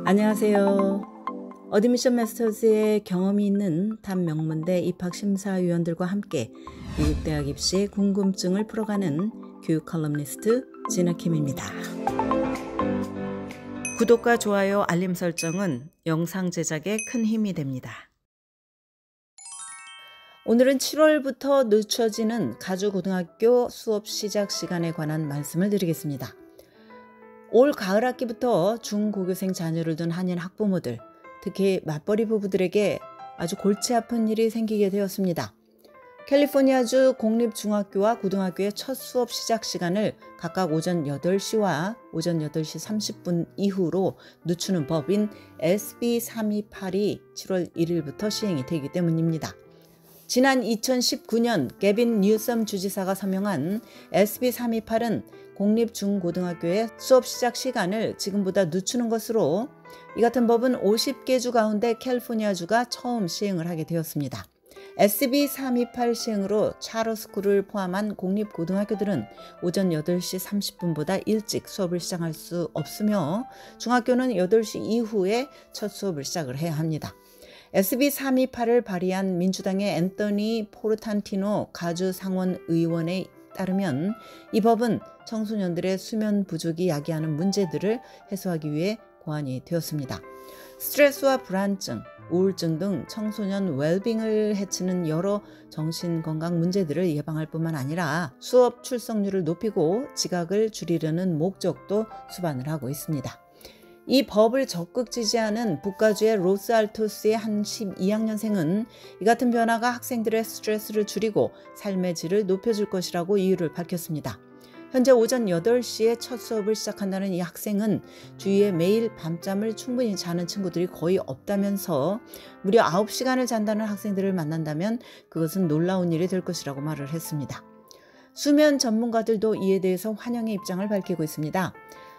안녕하세요. 어드미션 마스터즈의 경험이 있는 탑 명문대 입학심사위원들과 함께 미국 대학 입시의 궁금증을 풀어가는 교육 컬럼니스트 진아킴입니다. 구독과 좋아요, 알림 설정은 영상 제작에 큰 힘이 됩니다. 오늘은 7월부터 늦춰지는 가주고등학교 수업 시작 시간에 관한 말씀을 드리겠습니다. 올 가을 학기부터 중고교생 자녀를 둔 한인 학부모들, 특히 맞벌이 부부들에게 아주 골치 아픈 일이 생기게 되었습니다. 캘리포니아주 공립중학교와 고등학교의 첫 수업 시작 시간을 각각 오전 8시와 오전 8시 30분 이후로 늦추는 법인 SB 328이 7월 1일부터 시행이 되기 때문입니다. 지난 2019년 개빈 뉴섬 주지사가 서명한 SB 328은 공립중고등학교의 수업 시작 시간을 지금보다 늦추는 것으로 이 같은 법은 50개 주 가운데 캘리포니아주가 처음 시행을 하게 되었습니다. SB 328 시행으로 차러스쿨을 포함한 공립고등학교들은 오전 8시 30분보다 일찍 수업을 시작할 수 없으며 중학교는 8시 이후에 첫 수업을 시작을 해야 합니다. SB 328을 발의한 민주당의 앤서니 포르탄티노 가주 상원 의원에 따르면 이 법은 청소년들의 수면 부족이 야기하는 문제들을 해소하기 위해 고안이 되었습니다. 스트레스와 불안증, 우울증 등 청소년 웰빙을 해치는 여러 정신건강 문제들을 예방할 뿐만 아니라 수업 출석률을 높이고 지각을 줄이려는 목적도 수반을 하고 있습니다. 이 법을 적극 지지하는 북가주의 로스알토스의 한 12학년생은 이 같은 변화가 학생들의 스트레스를 줄이고 삶의 질을 높여줄 것이라고 이유를 밝혔습니다. 현재 오전 8시에 첫 수업을 시작한다는 이 학생은 주위에 매일 밤잠을 충분히 자는 친구들이 거의 없다면서 무려 9시간을 잔다는 학생들을 만난다면 그것은 놀라운 일이 될 것이라고 말을 했습니다. 수면 전문가들도 이에 대해서 환영의 입장을 밝히고 있습니다.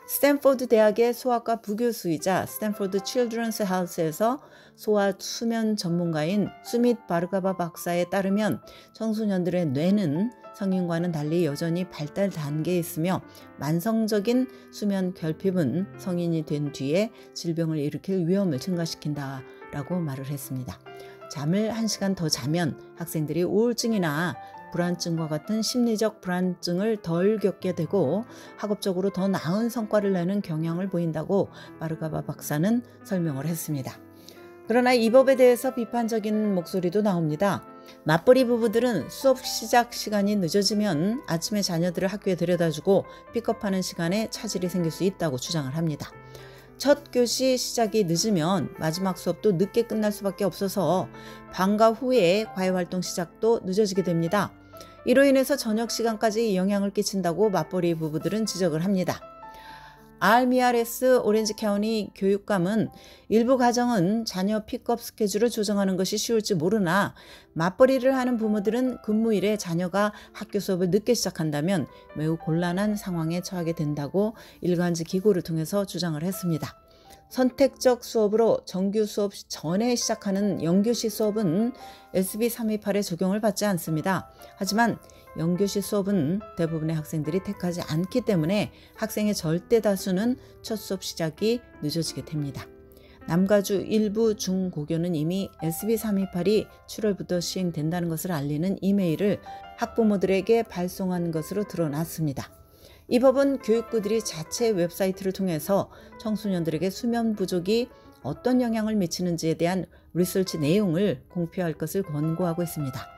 스탠포드 대학의 소아과 부교수이자 스탠포드 칠드런스 헬스에서 소아 수면 전문가인 수밋 바르가바 박사에 따르면 청소년들의 뇌는 성인과는 달리 여전히 발달 단계에 있으며 만성적인 수면 결핍은 성인이 된 뒤에 질병을 일으킬 위험을 증가시킨다라고 말을 했습니다. 잠을 1시간 더 자면 학생들이 우울증이나 불안증과 같은 심리적 불안증을 덜 겪게 되고 학업적으로 더 나은 성과를 내는 경향을 보인다고 바르가바 박사는 설명을 했습니다. 그러나 이 법에 대해서 비판적인 목소리도 나옵니다. 맞벌이 부부들은 수업 시작 시간이 늦어지면 아침에 자녀들을 학교에 데려다주고 픽업하는 시간에 차질이 생길 수 있다고 주장을 합니다. 첫 교시 시작이 늦으면 마지막 수업도 늦게 끝날 수밖에 없어서 방과 후에 과외활동 시작도 늦어지게 됩니다. 이로 인해서 저녁 시간까지 영향을 끼친다고 맞벌이 부부들은 지적을 합니다. RMRS 오렌지 카운티 교육감은 일부 가정은 자녀 픽업 스케줄을 조정하는 것이 쉬울지 모르나 맞벌이를 하는 부모들은 근무일에 자녀가 학교 수업을 늦게 시작한다면 매우 곤란한 상황에 처하게 된다고 일간지 기고를 통해서 주장을 했습니다. 선택적 수업으로 정규 수업 전에 시작하는 영교시 수업은 SB 328에 적용을 받지 않습니다. 하지만 영교시 수업은 대부분의 학생들이 택하지 않기 때문에 학생의 절대 다수는 첫 수업 시작이 늦어지게 됩니다. 남가주 일부 중고교는 이미 SB 328이 7월부터 시행된다는 것을 알리는 이메일을 학부모들에게 발송한 것으로 드러났습니다. 이 법은 교육부들이 자체 웹사이트를 통해서 청소년들에게 수면 부족이 어떤 영향을 미치는지에 대한 리서치 내용을 공표할 것을 권고하고 있습니다.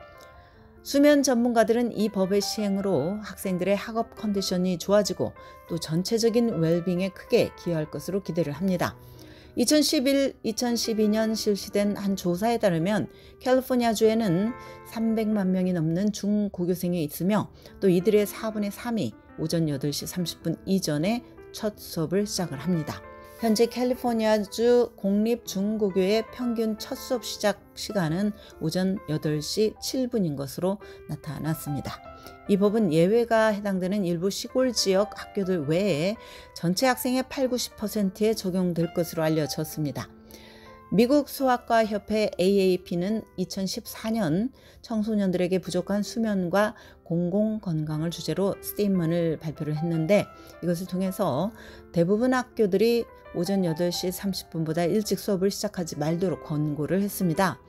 수면 전문가들은 이 법의 시행으로 학생들의 학업 컨디션이 좋아지고 또 전체적인 웰빙에 크게 기여할 것으로 기대를 합니다. 2011-2012년 실시된 한 조사에 따르면 캘리포니아주에는 300만 명이 넘는 중고교생이 있으며 또 이들의 4분의 3이 오전 8시 30분 이전에 첫 수업을 시작을 합니다. 현재 캘리포니아주 공립중고교의 평균 첫 수업 시작 시간은 오전 8시 7분인 것으로 나타났습니다. 이 법은 예외가 해당되는 일부 시골 지역 학교들 외에 전체 학생의 80-90%에 적용될 것으로 알려졌습니다. 미국 소아과 협회 AAP는 2014년 청소년들에게 부족한 수면과 공공 건강을 주제로 스테이트먼을 발표를 했는데, 이것을 통해서 대부분 학교들이 오전 8시 30분보다 일찍 수업을 시작하지 말도록 권고를 했습니다.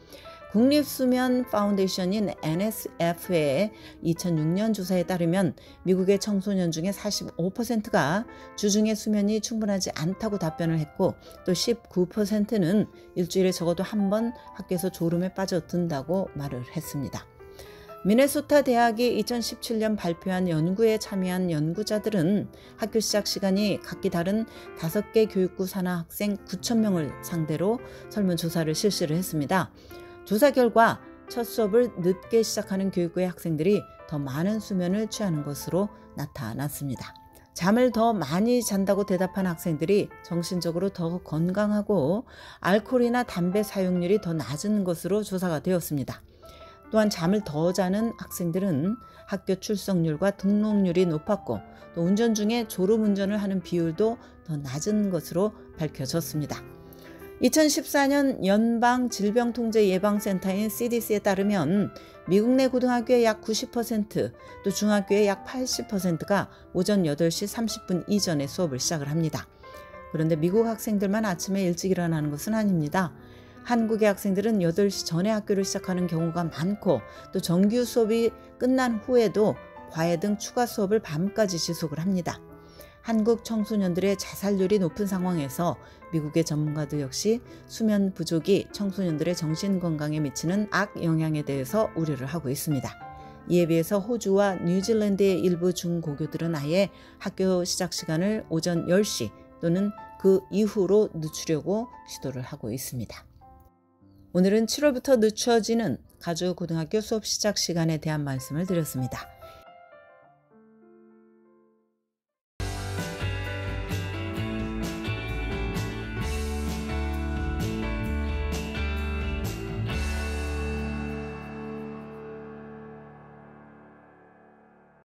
국립수면 파운데이션인 NSF의 2006년 조사에 따르면 미국의 청소년 중에 45%가 주중에 수면이 충분하지 않다고 답변을 했고, 또 19%는 일주일에 적어도 한 번 학교에서 졸음에 빠져든다고 말을 했습니다. 미네소타 대학이 2017년 발표한 연구에 참여한 연구자들은 학교 시작 시간이 각기 다른 5개 교육구 산하 학생 9,000명을 상대로 설문조사를 실시를 했습니다. 조사 결과 첫 수업을 늦게 시작하는 교육구의 학생들이 더 많은 수면을 취하는 것으로 나타났습니다. 잠을 더 많이 잔다고 대답한 학생들이 정신적으로 더 건강하고 알코올이나 담배 사용률이 더 낮은 것으로 조사가 되었습니다. 또한 잠을 더 자는 학생들은 학교 출석률과 등록률이 높았고, 또 운전 중에 졸음운전을 하는 비율도 더 낮은 것으로 밝혀졌습니다. 2014년 연방질병통제예방센터인 CDC에 따르면 미국 내 고등학교의 약 90%, 또 중학교의 약 80%가 오전 8시 30분 이전에 수업을 시작을 합니다. 그런데 미국 학생들만 아침에 일찍 일어나는 것은 아닙니다. 한국의 학생들은 8시 전에 학교를 시작하는 경우가 많고, 또 정규 수업이 끝난 후에도 과외 등 추가 수업을 밤까지 지속을 합니다. 한국 청소년들의 자살률이 높은 상황에서 미국의 전문가도 역시 수면 부족이 청소년들의 정신건강에 미치는 악영향에 대해서 우려를 하고 있습니다. 이에 비해서 호주와 뉴질랜드의 일부 중고교들은 아예 학교 시작 시간을 오전 10시 또는 그 이후로 늦추려고 시도를 하고 있습니다. 오늘은 7월부터 늦춰지는 가주 고등학교 수업 시작 시간에 대한 말씀을 드렸습니다.